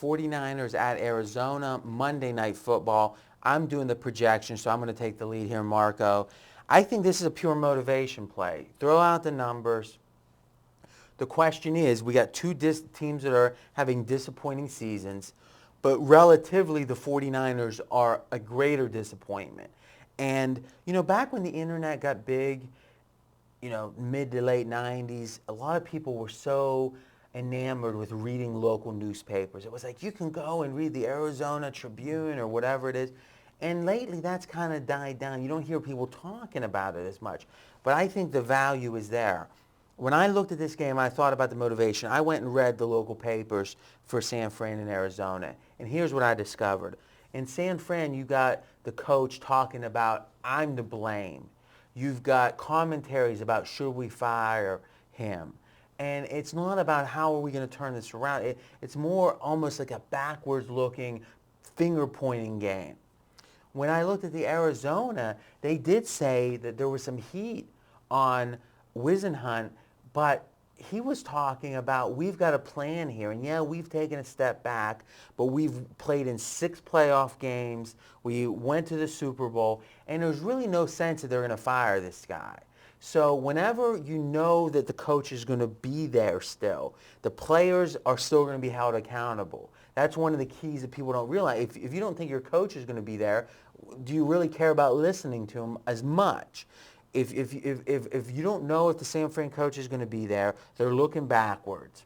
49ers at Arizona, Monday Night Football. I'm doing the projection, so I'm going to take the lead here, Marco. I think this is a pure motivation play. Throw out the numbers. The question is, we got two teams that are having disappointing seasons, but relatively the 49ers are a greater disappointment. And, back when the internet got big, mid to late 90s, a lot of people were so enamored with reading local newspapers. It was like, you can go and read the Arizona Tribune or whatever it is. And lately, that's kind of died down. You don't hear people talking about it as much. But I think the value is there. When I looked at this game, I thought about the motivation. I went and read the local papers for San Fran in Arizona. And here's what I discovered. In San Fran, you got the coach talking about, I'm to blame. You've got commentaries about, should we fire him? And it's not about how are we going to turn this around. It's more almost like a backwards-looking, finger-pointing game. When I looked at the Arizona, they did say that there was some heat on Wisenhunt, but he was talking about we've got a plan here. And yeah, we've taken a step back, but we've played in 6 playoff games. We went to the Super Bowl, and there's really no sense that they're going to fire this guy. So whenever you know that the coach is going to be there still, the players are still going to be held accountable. That's one of the keys that people don't realize. If you don't think your coach is going to be there, do you really care about listening to him as much? If you don't know if the San Fran coach is going to be there, they're looking backwards.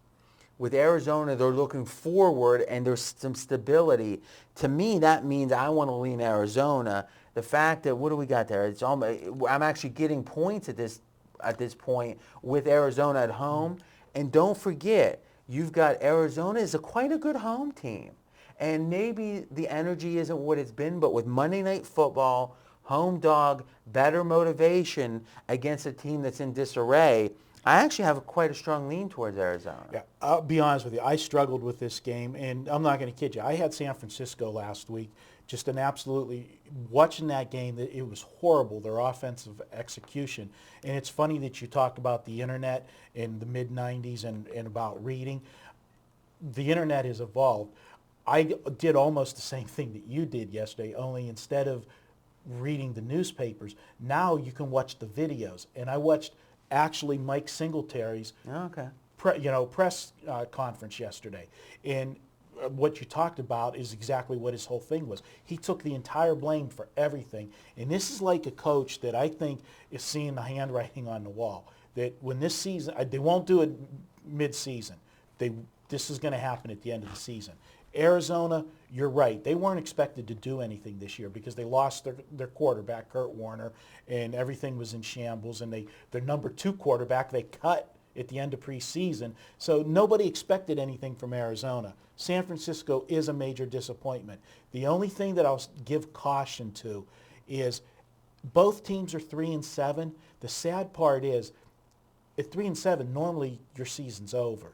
With Arizona, they're looking forward, and there's some stability. To me, that means I want to lean Arizona. The fact that, what do we got there? I'm actually getting points at this point with Arizona at home. And don't forget, you've got Arizona is quite a good home team. And maybe the energy isn't what it's been, but with Monday Night Football, home dog, better motivation against a team that's in disarray, I actually have quite a strong lean towards Arizona. Yeah, I'll be honest with you. I struggled with this game, and I'm not going to kid you. I had San Francisco last week. Just an absolutely, watching that game, it was horrible, their offensive execution. And it's funny that you talk about the internet in the mid-'90s and about reading. The internet has evolved. I did almost the same thing that you did yesterday, only instead of reading the newspapers, now you can watch the videos. And I watched actually Mike Singletary's press conference yesterday. And what you talked about is exactly what his whole thing was. He took the entire blame for everything. And this is like a coach that I think is seeing the handwriting on the wall. That when this season, they won't do it mid-season. This is going to happen at the end of the season. Arizona, you're right. They weren't expected to do anything this year because they lost their quarterback, Kurt Warner, and everything was in shambles. And their number 2 quarterback, they cut at the end of preseason. So nobody expected anything from Arizona. San Francisco is a major disappointment. The only thing that I'll give caution to is both teams are 3-7. The sad part is at 3-7, normally your season's over.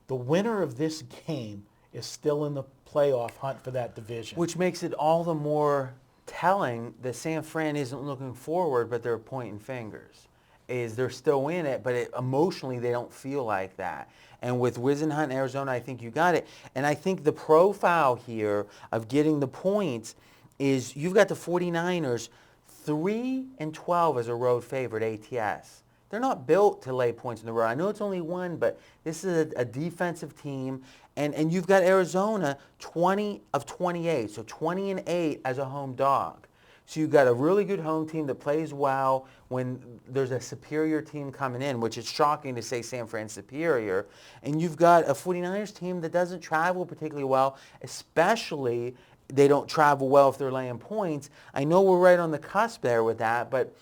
The winner of this game is still in the playoff hunt for that division. Which makes it all the more telling that San Fran isn't looking forward, but they're pointing fingers. They're still in it, but emotionally they don't feel like that. And with Wisenhunt, Arizona, I think you got it. And I think the profile here of getting the points is you've got the 49ers 3-12 as a road favorite ATS. They're not built to lay points in the road. I know it's only 1, but this is a defensive team. And you've got Arizona 20 of 28, so 20-8 as a home dog. So you've got a really good home team that plays well when there's a superior team coming in, which is shocking to say San Fran's superior. And you've got a 49ers team that doesn't travel particularly well, especially they don't travel well if they're laying points. I know we're right on the cusp there with that, but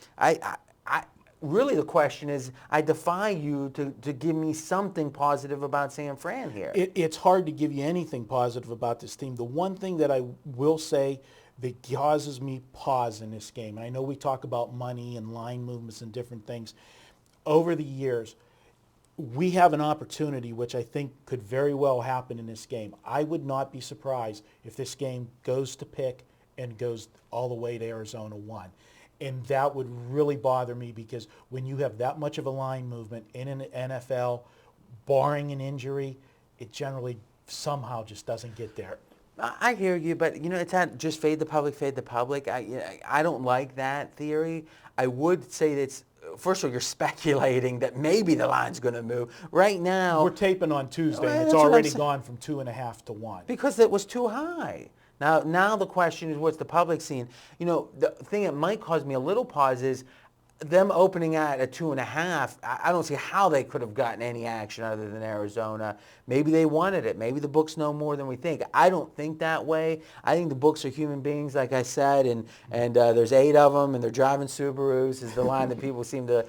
really the question is, I defy you to give me something positive about San Fran here. It's hard to give you anything positive about this team. The one thing that I will say that causes me pause in this game, and I know we talk about money and line movements and different things, over the years, we have an opportunity which I think could very well happen in this game. I would not be surprised if this game goes to pick and goes all the way to Arizona 1. And that would really bother me because when you have that much of a line movement in an NFL, barring an injury, it generally somehow just doesn't get there. I hear you, but it's not just fade the public, fade the public. I don't like that theory. I would say that first of all, you're speculating that maybe the line's going to move. Right now, We're taping on Tuesday, and Well, it's that's what I'm already saying. gone from 2.5 to 1. because it was too high. Now the question is, what's the public seeing? The thing that might cause me a little pause is them opening at a 2.5. I don't see how they could have gotten any action other than Arizona. Maybe they wanted it. Maybe the books know more than we think. I don't think that way. I think the books are human beings, like I said, and there's 8 of them, and they're driving Subarus. Is the line that people seem to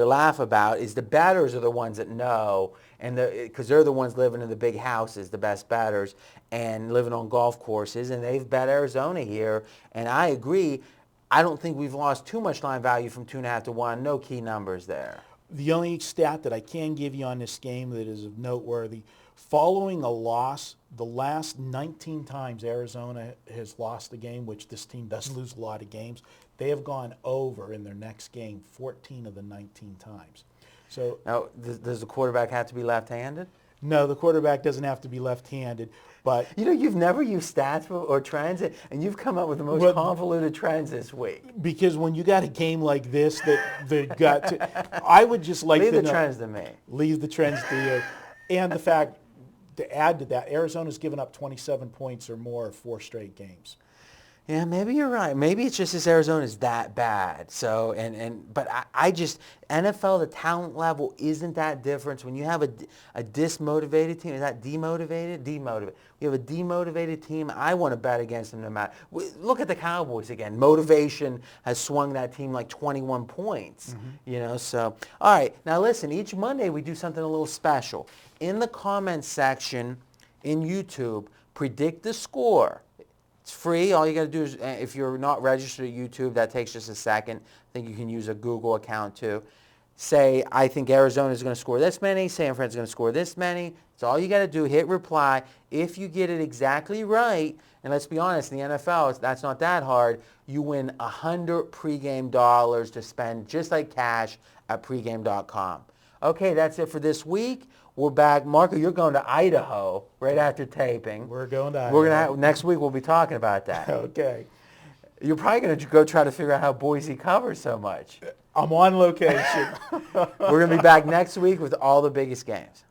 laugh about. Is the batters are the ones that know, and because they're the ones living in the big houses, the best batters, and living on golf courses, and they've bet Arizona here, and I agree. I don't think we've lost too much line value from 2.5 to 1. No key numbers there. The only stat that I can give you on this game that is noteworthy, following a loss, the last 19 times Arizona has lost a game, which this team does lose a lot of games, they have gone over in their next game 14 of the 19 times. So Now, does the quarterback have to be left-handed? no, the quarterback doesn't have to be left-handed, but You've never used stats or trends, and you've come up with the most Well, convoluted trends this week. because when you got a game like this that got to, I would just like Leave to the know, trends to me. leave the trends to you. And the fact, to add to that, Arizona's given up 27 points or more 4 straight games. Yeah, maybe you're right. Maybe it's just this Arizona is that bad. So but I just NFL, the talent level isn't that different. When you have a dismotivated team, is that demotivated? Demotivated. You have a demotivated team. I want to bet against them no matter. Look at the Cowboys again. Motivation has swung that team like 21 points. So all right. Now listen. Each Monday we do something a little special. In the comments section in YouTube, predict the score. It's free. All you got to do is, if you're not registered at YouTube, that takes just a second. I think you can use a Google account too. Say, I think Arizona is going to score this many. San Francisco is going to score this many. It's all you got to do. Hit reply. If you get it exactly right, and let's be honest, in the NFL, that's not that hard. You win 100 pregame dollars to spend just like cash at pregame.com. Okay, that's it for this week. We're back. Marco, you're going to Idaho right after taping. We're going to We're Idaho. gonna next week. We'll be talking about that. Okay. You're probably going to go try to figure out how Boise covers so much. I'm on location. We're going to be back next week with all the biggest games.